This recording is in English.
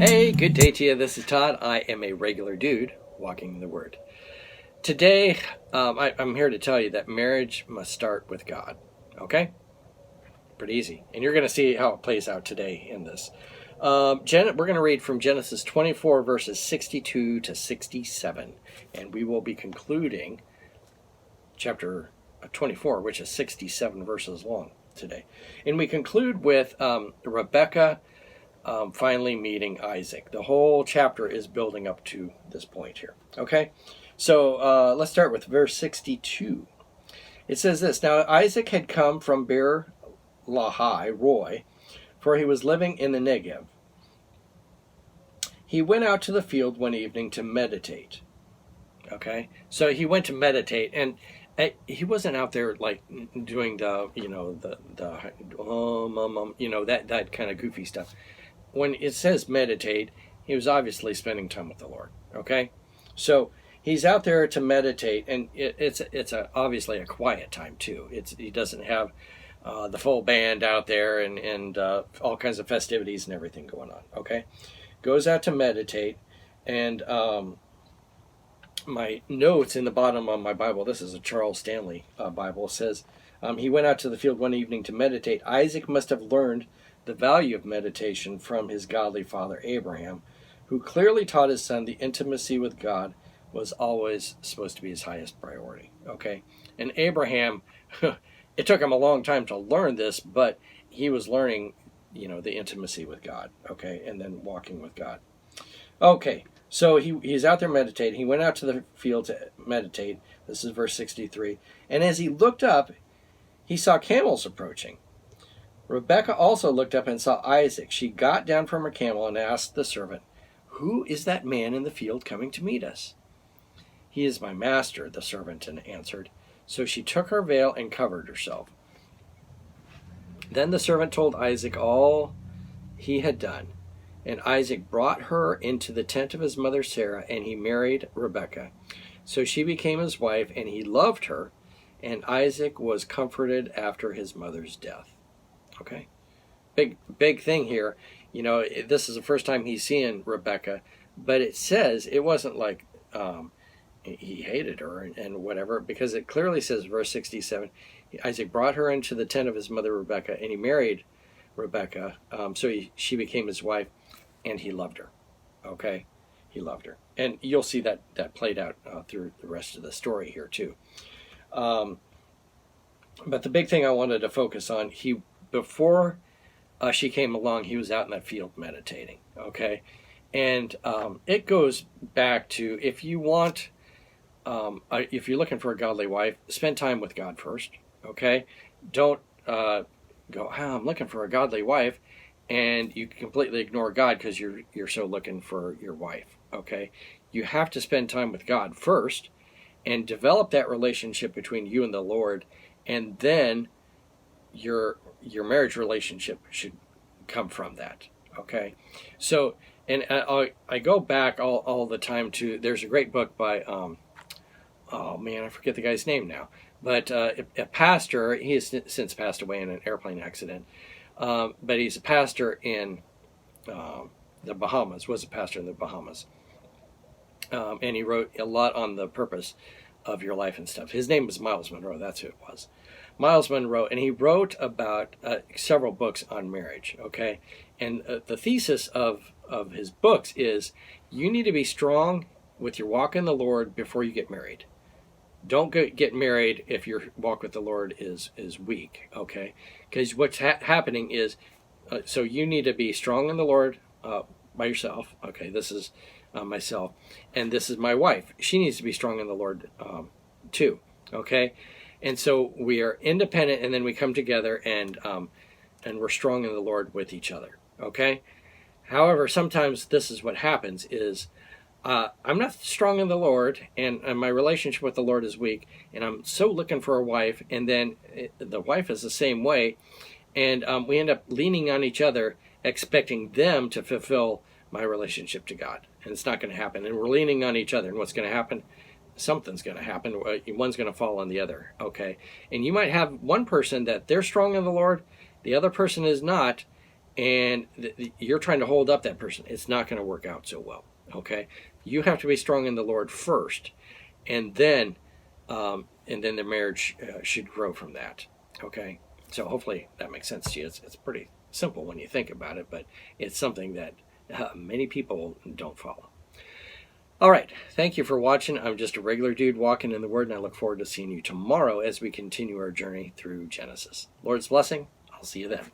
Hey, good day to you. This is Todd. I am a regular dude walking the Word. Today, I'm here to tell you that marriage must start with God. Okay? Pretty easy. And you're going to see how it plays out today in this. We're going to read from Genesis 24, verses 62 to 67. And we will be concluding chapter 24, which is 67 verses long today. And we conclude with Rebecca finally meeting Isaac. The whole chapter is building up to this point here. Okay? So let's start with verse 62. It says this: Now Isaac had come from Beer Lahai Roy, for he was living in the Negev. He went out to the field one evening to meditate. Okay? So he went to meditate, and he wasn't out there like doing that kind of goofy stuff. When it says meditate, he was obviously spending time with the Lord. Okay, so he's out there to meditate, and it's obviously a quiet time too. He doesn't have the full band out there and all kinds of festivities and everything going on. Okay, goes out to meditate, and my notes in the bottom of my Bible, this is a Charles Stanley Bible, says he went out to the field one evening to meditate. Isaac must have learned the value of meditation from his godly father Abraham, who clearly taught his son the intimacy with God was always supposed to be his highest priority. Okay, and Abraham, it took him a long time to learn this, but he was learning, the intimacy with God. Okay, and then walking with God. Okay, so he's out there meditating. He went out to the field to meditate. This is verse 63. And as he looked up, he saw camels approaching. Rebecca also looked up and saw Isaac. She got down from her camel and asked the servant, "Who is that man in the field coming to meet us?" "He is my master," the servant answered. So she took her veil and covered herself. Then the servant told Isaac all he had done. And Isaac brought her into the tent of his mother Sarah, and he married Rebekah. So she became his wife, and he loved her, and Isaac was comforted after his mother's death. Okay? Big thing here. This is the first time he's seeing Rebekah, but it says it wasn't like he hated her and whatever, because it clearly says, verse 67, Isaac brought her into the tent of his mother Rebekah, and he married Rebekah. She became his wife, and he loved her. Okay? He loved her. And you'll see that played out through the rest of the story here too. But the big thing I wanted to focus on, before she came along, he was out in that field meditating. Okay? And it goes back to, if you're looking for a godly wife, spend time with God first. Okay? Don't go, I'm looking for a godly wife, and you completely ignore God because you're so looking for your wife. Okay? You have to spend time with God first and develop that relationship between you and the Lord, and then your marriage relationship should come from that. Okay? So, and I go back all the time to, there's a great book by I forget the guy's name now, but a pastor. He has since passed away in an airplane accident, but he's a pastor in the Bahamas, was a pastor in the Bahamas, and he wrote a lot on the purpose of your life and stuff. His name was Miles Monroe, that's who it was. Miles Monroe, and he wrote about several books on marriage, okay? And the thesis of his books is, you need to be strong with your walk in the Lord before you get married. Don't get married if your walk with the Lord is weak, okay? Because what's happening is, so you need to be strong in the Lord by yourself. Okay, this is myself, and this is my wife. She needs to be strong in the Lord too, okay? And so we are independent, and then we come together, and we're strong in the Lord with each other, okay? However, sometimes this is what happens is, I'm not strong in the Lord, and my relationship with the Lord is weak, and I'm so looking for a wife, and then the wife is the same way, and we end up leaning on each other, expecting them to fulfill my relationship to God, and it's not going to happen. And we're leaning on each other, and what's going to happen? Something's going to happen. One's going to fall on the other, okay? And you might have one person that they're strong in the Lord, the other person is not, and you're trying to hold up that person, it's not going to work out so well. Okay, you have to be strong in the Lord first, and then the marriage should grow from that. Okay, so hopefully that makes sense to you. It's pretty simple when you think about it, but it's something that many people don't follow. All right, thank you for watching. I'm just a regular dude walking in the Word, and I look forward to seeing you tomorrow as we continue our journey through Genesis. Lord's blessing. I'll see you then.